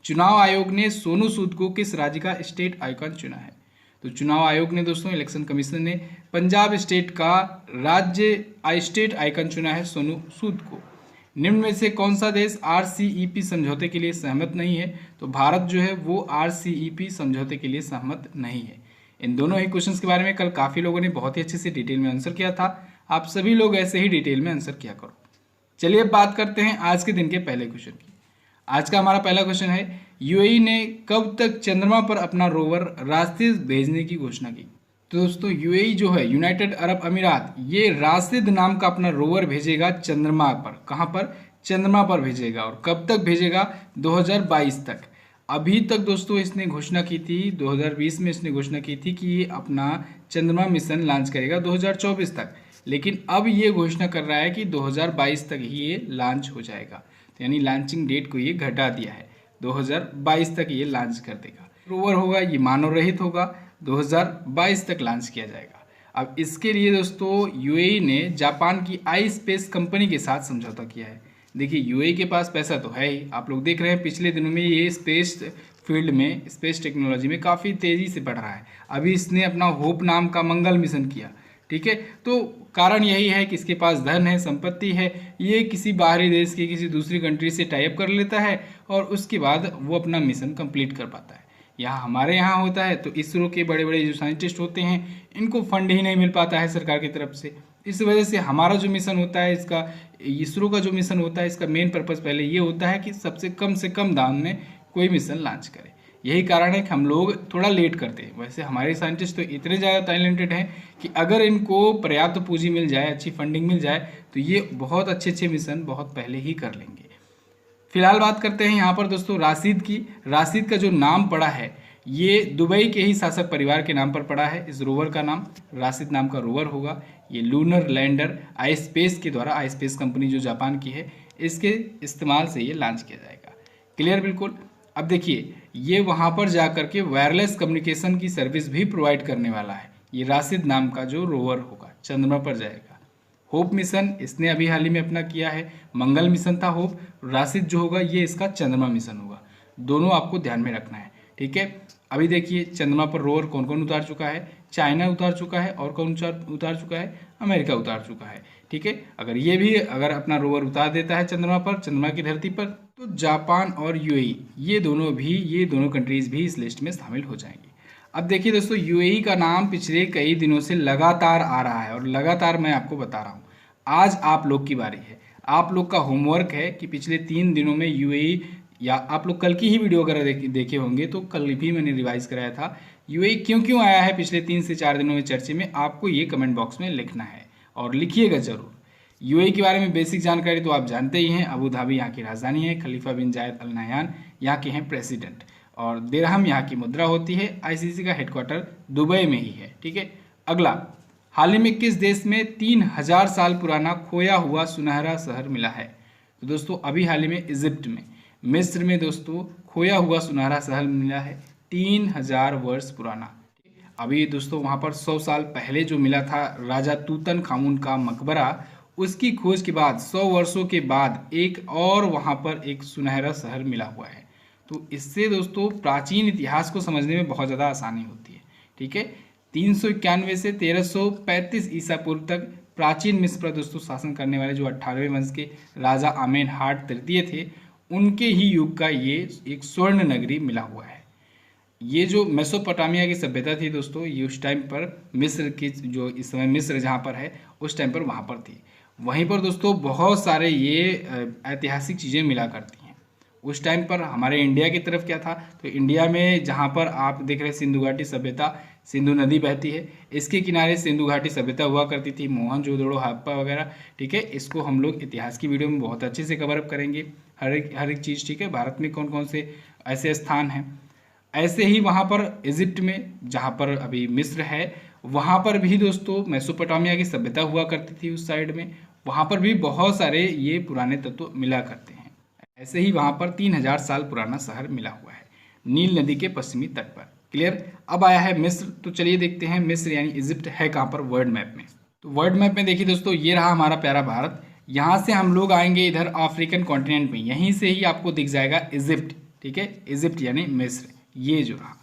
चुनाव आयोग ने सोनू सूद को किस राज्य का स्टेट आइकॉन चुना है? तो चुनाव आयोग ने दोस्तों, इलेक्शन कमीशन ने पंजाब स्टेट का राज्य स्टेट आइकन चुना है सोनू सूद को। निम्न में से कौन सा देश RCEP समझौते के लिए सहमत नहीं है? तो भारत जो है वो RCEP समझौते के लिए सहमत नहीं है। इन दोनों ही क्वेश्चंस के बारे में कल काफ़ी लोगों ने बहुत ही अच्छे से डिटेल में आंसर किया था। आप सभी लोग ऐसे ही डिटेल में आंसर किया करो। चलिए अब बात करते हैं आज के दिन के पहले क्वेश्चन की। आज का हमारा पहला क्वेश्चन है, यूएई ने कब तक चंद्रमा पर अपना रोवर राशिद भेजने की घोषणा की? तो दोस्तों, यूएई जो है, यूनाइटेड अरब अमीरात, ये राशिद नाम का अपना रोवर भेजेगा चंद्रमा पर। कहाँ पर? चंद्रमा पर भेजेगा। और कब तक भेजेगा? 2022 तक। अभी तक दोस्तों इसने घोषणा की थी, 2020 में इसने घोषणा की थी कि ये अपना चंद्रमा मिशन लॉन्च करेगा 2024 तक, लेकिन अब ये घोषणा कर रहा है कि 2022 तक ही ये लॉन्च हो जाएगा। तो यानी लॉन्चिंग डेट को ये घटा दिया है, 2022 तक ये लॉन्च कर देगा। रोवर होगा ये मानव रहित होगा, 2022 तक लॉन्च किया जाएगा। अब इसके लिए दोस्तों यूएई ने जापान की आई स्पेस कंपनी के साथ समझौता किया है। देखिए, यूएई के पास पैसा तो है ही, आप लोग देख रहे हैं पिछले दिनों में ये स्पेस फील्ड में, स्पेस टेक्नोलॉजी में काफ़ी तेज़ी से बढ़ रहा है। अभी इसने अपना होप नाम का मंगल मिशन किया, ठीक है। तो कारण यही है कि इसके पास धन है, संपत्ति है, ये किसी बाहरी देश की, किसी दूसरी कंट्री से टाई अप कर लेता है और उसके बाद वो अपना मिशन कंप्लीट कर पाता है। यहाँ हमारे यहाँ होता है तो इसरो के बड़े बड़े जो साइंटिस्ट होते हैं, इनको फंड ही नहीं मिल पाता है सरकार की तरफ से। इस वजह से हमारा जो मिशन होता है, इसका इसरो का जो मिशन होता है, इसका मेन पर्पज़ पहले ये होता है कि सबसे कम दाम में कोई मिशन लॉन्च करे। यही कारण है कि हम लोग थोड़ा लेट करते हैं। वैसे हमारे साइंटिस्ट तो इतने ज़्यादा टैलेंटेड हैं कि अगर इनको पर्याप्त पूंजी मिल जाए, अच्छी फंडिंग मिल जाए, तो ये बहुत अच्छे मिशन बहुत पहले ही कर लेंगे। फिलहाल बात करते हैं यहाँ पर दोस्तों राशिद की। राशिद का जो नाम पड़ा है, ये दुबई के ही शासक परिवार के नाम पर पड़ा है। इस रोवर का नाम राशिद नाम का रोवर होगा। ये लूनर लैंडर आई स्पेस के द्वारा, आई स्पेस कंपनी जो जापान की है, इसके इस्तेमाल से ये लॉन्च किया जाएगा। क्लियर? बिल्कुल। अब देखिए, ये वहाँ पर जा कर के वायरलेस कम्युनिकेशन की सर्विस भी प्रोवाइड करने वाला है। ये राशिद नाम का जो रोवर होगा चंद्रमा पर जाएगा। होप मिशन इसने अभी हाल ही में अपना किया है, मंगल मिशन था होप। राशिद जो होगा ये इसका चंद्रमा मिशन होगा। दोनों आपको ध्यान में रखना है, ठीक है। अभी देखिए, चंद्रमा पर रोवर कौन कौन उतार चुका है? चाइना उतार चुका है, और कौन उतार चुका है? अमेरिका उतार चुका है, ठीक है। अगर ये भी अपना रोवर उतार देता है चंद्रमा पर, चंद्रमा की धरती पर, तो जापान और यूएई ये दोनों कंट्रीज भी इस लिस्ट में शामिल हो जाएंगी। अब देखिए दोस्तों, यूएई का नाम पिछले कई दिनों से लगातार आ रहा है और लगातार मैं आपको बता रहा हूँ। आज आप लोग की बारी है। आप लोग का होमवर्क है कि पिछले 3 दिनों में यूएई, या आप लोग कल की ही वीडियो अगर देखे होंगे तो कल भी मैंने रिवाइज कराया था, यूएई क्यों आया है पिछले 3 से 4 दिनों में चर्चे में, आपको ये कमेंट बॉक्स में लिखना है और लिखिएगा ज़रूर। यूएई के बारे में बेसिक जानकारी तो आप जानते ही हैं। अबू धाबी यहाँ की राजधानी है, खलीफा बिन जायद अल नहयान यहाँ के हैं प्रेसिडेंट, और दिरहम यहाँ की मुद्रा होती है। आईसीसी का हेडक्वार्टर दुबई में ही है, ठीक है। अगला, हाल ही में किस देश में 3000 साल पुराना खोया हुआ सुनहरा शहर मिला है? तो दोस्तों अभी हाल ही में इजिप्ट में, मिस्र में दोस्तों खोया हुआ सुनहरा शहर मिला है, 3000 वर्ष पुराना। अभी दोस्तों वहाँ पर 100 साल पहले जो मिला था राजा तूतन खामून का मकबरा, उसकी खोज के बाद 100 वर्षों के बाद एक और वहाँ पर एक सुनहरा शहर मिला हुआ है। तो इससे दोस्तों प्राचीन इतिहास को समझने में बहुत ज़्यादा आसानी होती है, ठीक है। 391 से 1335 ईसा पूर्व तक प्राचीन मिस्र पर दोस्तों शासन करने वाले जो 18वें वंश के राजा आमेनहाट तृतीय थे, उनके ही युग का ये एक स्वर्ण नगरी मिला हुआ है। ये जो मेसोपोटामिया की सभ्यता थी दोस्तों, ये उस टाइम पर मिस्र की, जो इस समय मिस्र जहाँ पर है, उस टाइम पर वहाँ पर थी। वहीं पर दोस्तों बहुत सारे ये ऐतिहासिक चीज़ें मिला करती हैं। उस टाइम पर हमारे इंडिया की तरफ क्या था, तो इंडिया में जहाँ पर आप देख रहे हैं सिंधु घाटी सभ्यता, सिंधु नदी बहती है, इसके किनारे सिंधु घाटी सभ्यता हुआ करती थी, मोहनजोदड़ो, हड़प्पा वगैरह, ठीक है। इसको हम लोग इतिहास की वीडियो में बहुत अच्छे से कवर अप करेंगे, हर एक चीज़, ठीक है। भारत में कौन कौन से ऐसे स्थान हैं। ऐसे ही वहाँ पर इजिप्ट में, जहाँ पर अभी मिस्र है, वहाँ पर भी दोस्तों मेसोपोटामिया की सभ्यता हुआ करती थी उस साइड में, वहाँ पर भी बहुत सारे ये पुराने तत्व मिला करते हैं। ऐसे ही वहाँ पर 3000 साल पुराना शहर मिला हुआ है नील नदी के पश्चिमी तट पर। क्लियर? अब आया है मिस्र, तो चलिए देखते हैं मिस्र यानी इजिप्ट है कहाँ पर वर्ल्ड मैप में। तो वर्ल्ड मैप में देखिए दोस्तों, ये रहा हमारा प्यारा भारत। यहाँ से हम लोग आएंगे इधर अफ्रीकन कॉन्टिनेंट में, यहीं से ही आपको दिख जाएगा इजिप्ट, ठीक है। इजिप्ट यानी मिस्र, ये जो रहा,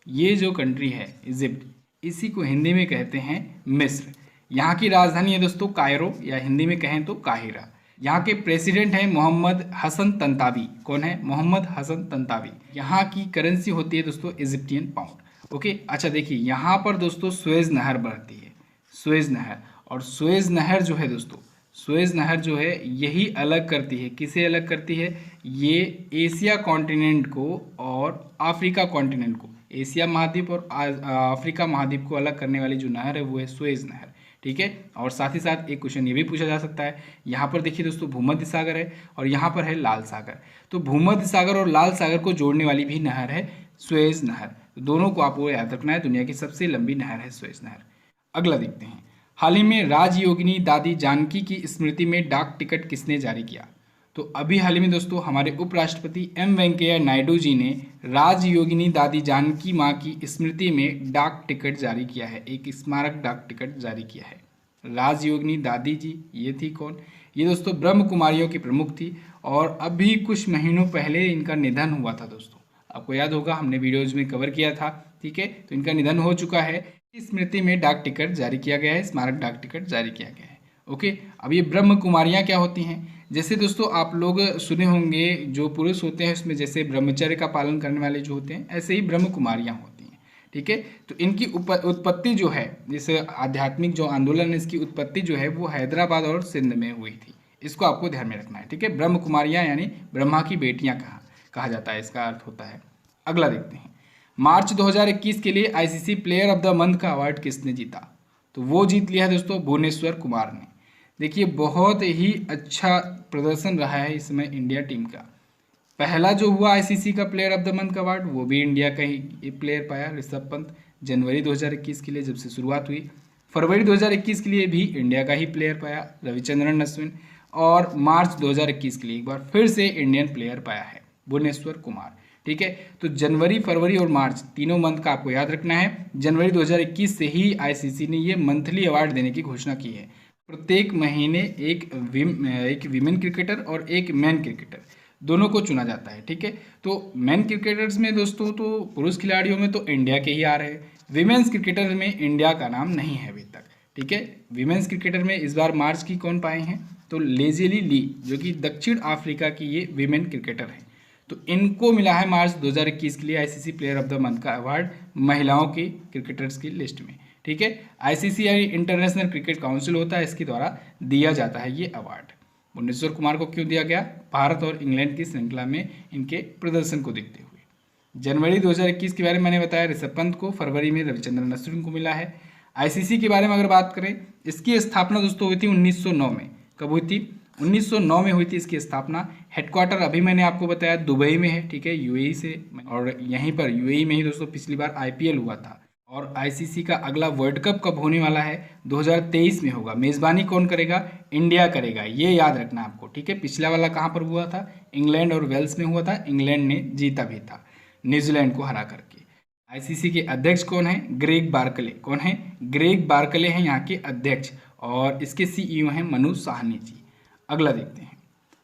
ये जो कंट्री है इजिप्ट, इसी को हिंदी में कहते हैं मिस्र। यहाँ की राजधानी है दोस्तों कायरो, या हिंदी में कहें तो काहिरा। यहाँ के प्रेसिडेंट हैं मोहम्मद हसन तंतावी। कौन है? मोहम्मद हसन तंतावी। यहाँ की करेंसी होती है दोस्तों इजिप्टियन पाउंड। ओके, अच्छा देखिए यहाँ पर दोस्तों सुएज नहर बहती है, सुएज नहर। और सुएज नहर जो है दोस्तों, सुएज नहर जो है यही अलग करती है, किसे अलग करती है? ये एशिया कॉन्टिनेंट को और अफ्रीका कॉन्टिनेंट को, एशिया महाद्वीप और अफ्रीका महाद्वीप को अलग करने वाली जो नहर है वो है सुएज नहर, ठीक है। और साथ ही साथ एक क्वेश्चन ये भी पूछा जा सकता है, यहाँ पर देखिए दोस्तों भूमध्य सागर है और यहाँ पर है लाल सागर, तो भूमध्य सागर और लाल सागर को जोड़ने वाली भी नहर है सुएज नहर। तो दोनों को आपको याद रखना है, दुनिया की सबसे लंबी नहर है सुएज नहर। अगला देखते हैं, हाल ही में राजयोगिनी दादी जानकी की स्मृति में डाक टिकट किसने जारी किया? तो अभी हाल ही में दोस्तों हमारे उपराष्ट्रपति एम वेंकैया नायडू जी ने राजयोगिनी दादी जानकी माँ की स्मृति में डाक टिकट जारी किया है, एक स्मारक डाक टिकट जारी किया है। राजयोगिनी दादी जी ये थी कौन? ये दोस्तों ब्रह्म कुमारियों की प्रमुख थी और अभी कुछ महीनों पहले इनका निधन हुआ था दोस्तों, आपको याद होगा हमने वीडियोज में कवर किया था, ठीक है। तो इनका निधन हो चुका है, इस स्मृति में डाक टिकट जारी किया गया है, स्मारक डाक टिकट जारी किया गया है। ओके, अब ये ब्रह्म कुमारियाँ क्या होती हैं? जैसे दोस्तों आप लोग सुने होंगे जो पुरुष होते हैं उसमें जैसे ब्रह्मचर्य का पालन करने वाले जो होते हैं, ऐसे ही ब्रह्म कुमारियाँ होती हैं, ठीक है। तो इनकी उत्पत्ति जो है, जैसे आध्यात्मिक जो आंदोलन है इसकी उत्पत्ति जो है वो हैदराबाद और सिंध में हुई थी, इसको आपको ध्यान में रखना है, ठीक है। ब्रह्म कुमारियाँ यानी ब्रह्मा की बेटियाँ कहा जाता है, इसका अर्थ होता है। अगला देखते हैं, मार्च 2021 के लिए ICC player of the month का अवार्ड किसने जीता? तो वो जीत लिया है दोस्तों भुवनेश्वर कुमार ने। देखिए बहुत ही अच्छा प्रदर्शन रहा है इसमें इंडिया टीम का। पहला जो हुआ आईसीसी का प्लेयर ऑफ द मंथ का अवार्ड वो भी इंडिया का ही प्लेयर पाया, ऋषभ पंत, जनवरी 2021 के लिए जब से शुरुआत हुई। फरवरी 2021 के लिए भी इंडिया का ही प्लेयर पाया रविचंद्रन अश्विन, और मार्च 2021 के लिए एक बार फिर से इंडियन प्लेयर पाया है भुवनेश्वर कुमार, ठीक है। तो जनवरी, फरवरी और मार्च तीनों मंथ का आपको याद रखना है। जनवरी 2021 से ही आईसीसी ने ये मंथली अवार्ड देने की घोषणा की है, प्रत्येक महीने एक विमेन क्रिकेटर और एक मैन क्रिकेटर दोनों को चुना जाता है, ठीक है। तो मैन क्रिकेटर्स में दोस्तों तो पुरुष खिलाड़ियों में तो इंडिया के ही आ रहे हैं, विमेंस क्रिकेटर में इंडिया का नाम नहीं है अभी तक, ठीक है। विमेंस क्रिकेटर में इस बार मार्च की कौन पाए हैं? तो लेजेली ली, जो कि दक्षिण अफ्रीका की ये विमेन क्रिकेटर है, तो इनको मिला है मार्च 2021 के लिए ICC player of the month का अवार्ड महिलाओं की क्रिकेटर्स की लिस्ट में, ठीक है। आईसीसी यानी इंटरनेशनल क्रिकेट काउंसिल होता है, इसके द्वारा दिया जाता है ये अवार्ड। भुवनेश्वर कुमार को क्यों दिया गया? भारत और इंग्लैंड की श्रृंखला में इनके प्रदर्शन को देखते हुए। जनवरी 2021 के बारे में मैंने बताया ऋषभ पंत को, फरवरी में रविचंद्रन अश्विन को मिला है। आईसीसी के बारे में अगर बात करें, इसकी स्थापना दोस्तों हुई थी 1909 में। कब हुई थी? 1909 में हुई थी इसकी स्थापना। हेडक्वार्टर अभी मैंने आपको बताया दुबई में है, ठीक है, यूएई से, और यहीं पर यूएई में ही दोस्तों पिछली बार आईपीएल हुआ था। और आईसीसी का अगला वर्ल्ड कप कब होने वाला है? 2023 में होगा। मेज़बानी कौन करेगा? इंडिया करेगा, ये याद रखना आपको, ठीक है। पिछला वाला कहाँ पर हुआ था? इंग्लैंड और वेल्स में हुआ था, इंग्लैंड ने जीता भी था न्यूजीलैंड को हरा करके। आईसीसी के अध्यक्ष कौन है? Greg Barclay. कौन है? ग्रेग बार्कले हैं यहाँ के अध्यक्ष, और इसके सीईओ हैं मनु साहनी जी। अगला देखते हैं,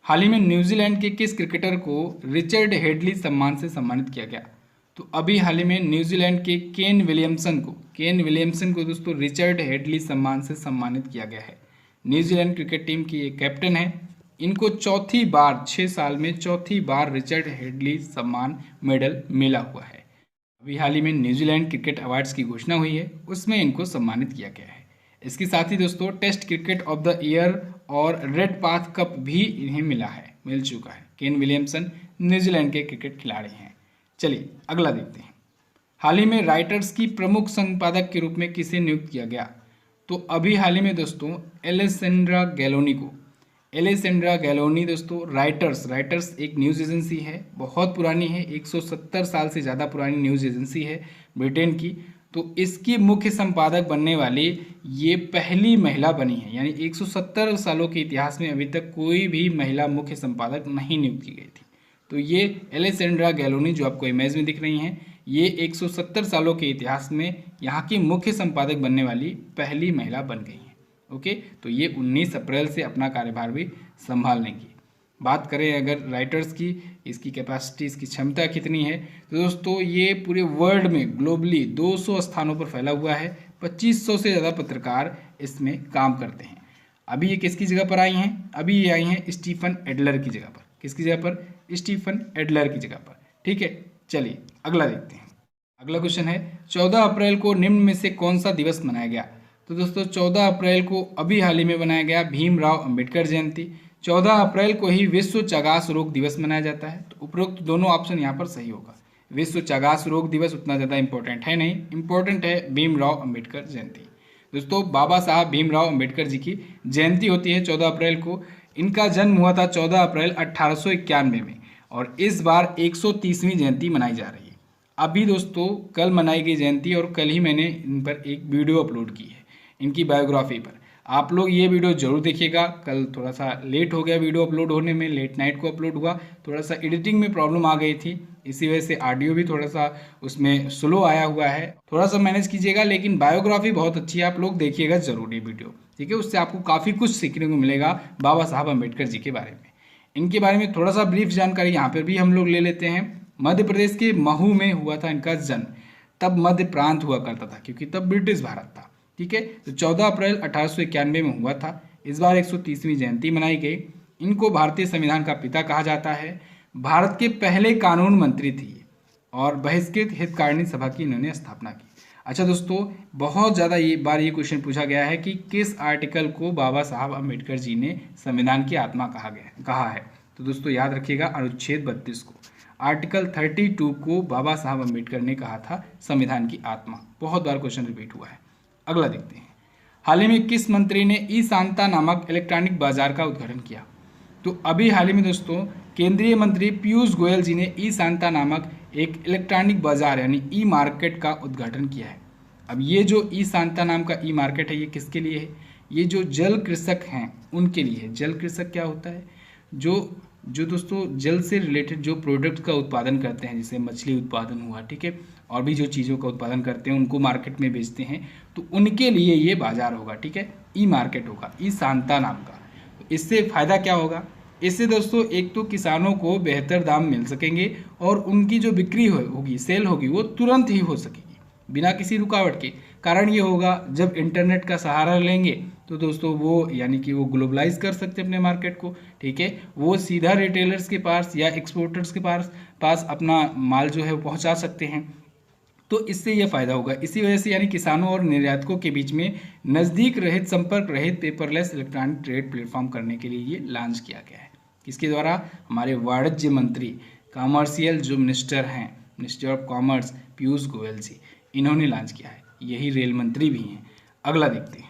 हाल ही में न्यूजीलैंड के किस क्रिकेटर को रिचर्ड हेडली सम्मान से सम्मानित किया गया? तो अभी हाल ही में न्यूजीलैंड के केन विलियमसन को दोस्तों रिचर्ड हेडली सम्मान से सम्मानित किया गया है। न्यूजीलैंड क्रिकेट टीम की ये कैप्टन है, इनको चौथी बार 6 साल में चौथी बार रिचर्ड हेडली सम्मान मेडल मिला हुआ है। अभी हाल ही में न्यूजीलैंड क्रिकेट अवार्ड्स की घोषणा हुई है, उसमें इनको सम्मानित किया गया है। इसके साथ ही दोस्तों test cricket of the year और रेड पाथ कप भी इन्हें मिल चुका है। केन विलियमसन न्यूजीलैंड के क्रिकेट खिलाड़ी हैं। चलिए अगला देखते हैं, हाल ही में राइटर्स की प्रमुख संपादक के रूप में किसे नियुक्त किया गया? तो अभी हाल ही में दोस्तों एलेसेंड्रा गैलोनी दोस्तों राइटर्स एक न्यूज़ एजेंसी है, बहुत पुरानी है, 170 साल से ज़्यादा पुरानी न्यूज़ एजेंसी है ब्रिटेन की। तो इसकी मुख्य संपादक बनने वाली ये पहली महिला बनी है, यानी 170 सालों के इतिहास में अभी तक कोई भी महिला मुख्य संपादक नहीं नियुक्त की गई थी। तो ये एलेसेंड्रा गैलोनी जो आपको इमेज में दिख रही हैं, ये 170 सालों के इतिहास में यहाँ की मुख्य संपादक बनने वाली पहली महिला बन गई हैं। ओके, तो ये 19 अप्रैल से अपना कार्यभार भी संभाल लेंगी। बात करें अगर राइटर्स की, इसकी कैपेसिटी, इसकी क्षमता कितनी है, तो दोस्तों ये पूरे वर्ल्ड में ग्लोबली 200 स्थानों पर फैला हुआ है। 2500 से ज़्यादा पत्रकार इसमें काम करते हैं। अभी ये किसकी जगह पर आई हैं? अभी ये आई हैं स्टीफन एडलर की जगह पर। किसकी जगह पर? स्टीफन एडलर की जगह पर। ठीक है, चलिए अगला देखते हैं। अगला क्वेश्चन है 14 अप्रैल को निम्न में से कौन सा दिवस मनाया गया? तो दोस्तों 14 अप्रैल को अभी हाल ही में मनाया गया भीमराव अंबेडकर जयंती। 14 अप्रैल को ही विश्व चागास रोग दिवस मनाया जाता है। तो उपरोक्त दोनों ऑप्शन यहाँ पर सही होगा। विश्व चागास रोग दिवस उतना ज़्यादा इंपॉर्टेंट है नहीं, इंपॉर्टेंट है भीमराव अंबेडकर जयंती। दोस्तों बाबा साहब भीमराव अंबेडकर जी की जयंती होती है 14 अप्रैल को। इनका जन्म हुआ था 14 अप्रैल 1891 में और इस बार 130वीं जयंती मनाई जा रही है। अभी दोस्तों कल मनाई गई जयंती और कल ही मैंने इन पर एक वीडियो अपलोड की है इनकी बायोग्राफी पर। आप लोग ये वीडियो जरूर देखिएगा। कल थोड़ा सा लेट हो गया वीडियो अपलोड होने में, लेट नाइट को अपलोड हुआ, थोड़ा सा एडिटिंग में प्रॉब्लम आ गई थी, इसी वजह से ऑडियो भी थोड़ा सा उसमें स्लो आया हुआ है। थोड़ा सा मैनेज कीजिएगा, लेकिन बायोग्राफी बहुत अच्छी है, आप लोग देखिएगा जरूर ये वीडियो। ठीक है, उससे आपको काफ़ी कुछ सीखने को मिलेगा बाबा साहब अम्बेडकर जी के बारे में। इनके बारे में थोड़ा सा ब्रीफ जानकारी यहाँ पर भी हम लोग ले लेते हैं। मध्य प्रदेश के महू में हुआ था इनका जन्म। तब मध्य प्रांत हुआ करता था क्योंकि तब ब्रिटिश भारत था। ठीक है, तो 14 अप्रैल 1891 में हुआ था। इस बार 130वीं जयंती मनाई गई। इनको भारतीय संविधान का पिता कहा जाता है। भारत के पहले कानून मंत्री थी और बहिष्कृत हितकारिणी सभा की इन्होंने स्थापना की। अच्छा दोस्तों, बहुत ज़्यादा ये क्वेश्चन पूछा गया है कि किस आर्टिकल को बाबा साहब अम्बेडकर जी ने संविधान की आत्मा कहा है। तो दोस्तों याद रखिएगा अनुच्छेद 32 को। आर्टिकल 32 को बाबा साहब अम्बेडकर ने कहा था संविधान की आत्मा। बहुत बार क्वेश्चन रिपीट हुआ है। अगला देखते हैं। हाल ही में किस मंत्री ने ई सांता नामक इलेक्ट्रॉनिक बाजार का उद्घाटन किया? तो अभी हाल ही में दोस्तों केंद्रीय मंत्री पीयूष गोयल जी ने ई सांता नामक एक इलेक्ट्रॉनिक बाजार यानी ई मार्केट का उद्घाटन किया है। अब ये जो ई सांता नाम का ई मार्केट है, ये किसके लिए है? ये जो जल कृषक हैं उनके लिए है। जल कृषक क्या होता है? जो दोस्तों जल से रिलेटेड जो प्रोडक्ट का उत्पादन करते हैं, जैसे मछली उत्पादन हुआ, ठीक है, और भी जो चीज़ों का उत्पादन करते हैं उनको मार्केट में बेचते हैं, तो उनके लिए ये बाजार होगा। ठीक है, ई मार्केट होगा ई सांता नाम का। तो इससे फ़ायदा क्या होगा? इससे दोस्तों एक तो किसानों को बेहतर दाम मिल सकेंगे और उनकी जो बिक्री होगी, सेल होगी, वो तुरंत ही हो सकेगी बिना किसी रुकावट के। कारण ये होगा जब इंटरनेट का सहारा लेंगे तो दोस्तों वो यानी कि वो ग्लोबलाइज कर सकते हैं अपने मार्केट को। ठीक है, वो सीधा रिटेलर्स के पास या एक्सपोर्टर्स के पास अपना माल जो है वो पहुंचा सकते हैं। तो इससे ये फ़ायदा होगा। इसी वजह से यानी किसानों और निर्यातकों के बीच में नज़दीक रहित, संपर्क रहित, पेपरलेस इलेक्ट्रॉनिक ट्रेड प्लेटफॉर्म करने के लिए ये लॉन्च किया गया है। किसके द्वारा? हमारे वाणिज्य मंत्री, कॉमर्शियल जो मिनिस्टर हैं, minister of commerce Piyush Goyal ji, इन्होंने लॉन्च किया है। यही रेल मंत्री भी हैं। अगला देखते हैं।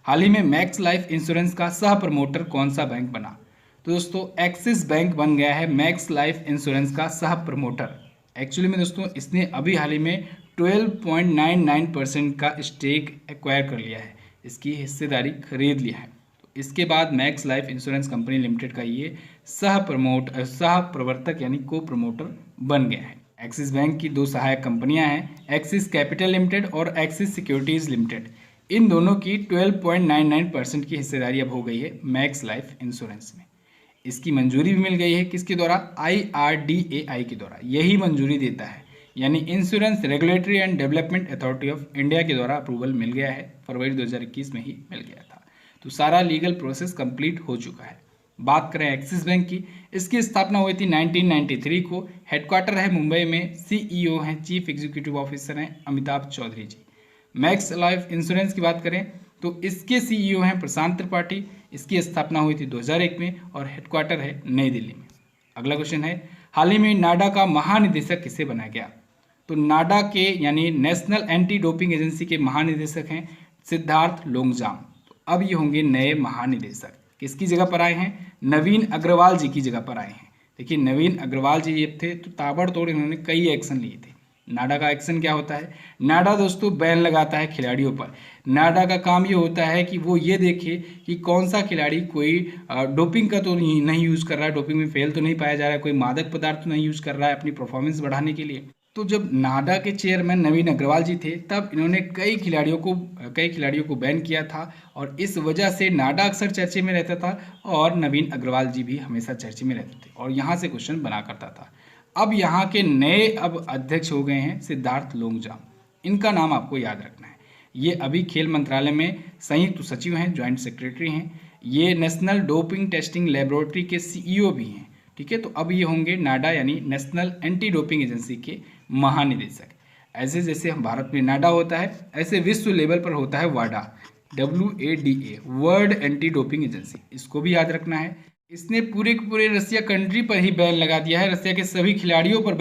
हाल ही में मैक्स लाइफ इंश्योरेंस का सह प्रमोटर कौन सा बैंक बना? तो दोस्तों एक्सिस बैंक बन गया है मैक्स लाइफ इंश्योरेंस का सह प्रमोटर। एक्चुअली में दोस्तों इसने अभी हाल ही में 12.99% का स्टेक एक्वायर कर लिया है, इसकी हिस्सेदारी खरीद लिया है। तो इसके बाद max life insurance company limited का ये सह प्रवर्तक यानी को प्रमोटर बन गया है। एक्सिस बैंक की दो सहायक कंपनियां हैं, एक्सिस कैपिटल लिमिटेड और एक्सिस सिक्योरिटीज़ लिमिटेड। इन दोनों की 12.99% की हिस्सेदारी अब हो गई है मैक्स लाइफ इंश्योरेंस में। इसकी मंजूरी भी मिल गई है किसके द्वारा? IRDAI के द्वारा। यही मंजूरी देता है, यानी insurance regulatory and development authority of India के द्वारा अप्रूवल मिल गया है। फरवरी 2021 में ही मिल गया था। तो सारा लीगल प्रोसेस कंप्लीट हो चुका है। बात करें एक्सिस बैंक की, इसकी स्थापना हुई थी 1993 को। हेडक्वार्टर है मुंबई में। CEO हैं, चीफ एग्जीक्यूटिव ऑफिसर हैं अमिताभ चौधरी जी। मैक्स लाइफ इंश्योरेंस की बात करें तो इसके CEO हैं प्रशांत त्रिपाठी। इसकी स्थापना हुई थी 2001 में और हेडक्वार्टर है नई दिल्ली में। अगला क्वेश्चन है, हाल ही में नाडा का महानिदेशक किसे बनाया गया? तो नाडा के यानी नेशनल एंटी डोपिंग एजेंसी के महानिदेशक हैं सिद्धार्थ लोंगजाम। तो अब ये होंगे नए महानिदेशक। किसकी जगह पर आए हैं? नवीन अग्रवाल जी की जगह पर आए हैं। देखिए नवीन अग्रवाल जी ये थे तो ताबड़तोड़ इन्होंने कई एक्शन लिए थे। नाडा का एक्शन क्या होता है? नाडा दोस्तों बैन लगाता है खिलाड़ियों पर। नाडा का काम ये होता है कि वो ये देखे कि कौन सा खिलाड़ी कोई डोपिंग का तो नहीं यूज़ कर रहा है, डोपिंग में फेल तो नहीं पाया जा रहा है, कोई मादक पदार्थ तो नहीं यूज़ कर रहा है अपनी परफॉर्मेंस बढ़ाने के लिए। तो जब नाडा के चेयरमैन नवीन अग्रवाल जी थे तब इन्होंने कई खिलाड़ियों को बैन किया था और इस वजह से नाडा अक्सर चर्चे में रहता था और नवीन अग्रवाल जी भी हमेशा चर्चे में रहते थे और यहाँ से क्वेश्चन बना करता था। अब यहाँ के नए अब अध्यक्ष हो गए हैं सिद्धार्थ लोंगजाम, इनका नाम आपको याद रखना है। ये अभी खेल मंत्रालय में संयुक्त सचिव हैं, ज्वाइंट सेक्रेटरी हैं। ये नेशनल डोपिंग टेस्टिंग लेबोरेटरी के सीईओ भी हैं, ठीक है। तो अब ये होंगे नाडा यानी नेशनल एंटी डोपिंग एजेंसी के महानिदेशक। ऐसे जैसे हम भारत में नाडा होता है ऐसे विश्व लेवल पर होता है वाडा, WADA, world anti doping agency, इसको भी याद रखना है। इसने पूरे के पूरे रसिया कंट्री पर ही बैन लगा दिया है, रसिया के सभी खिलाड़ियों पर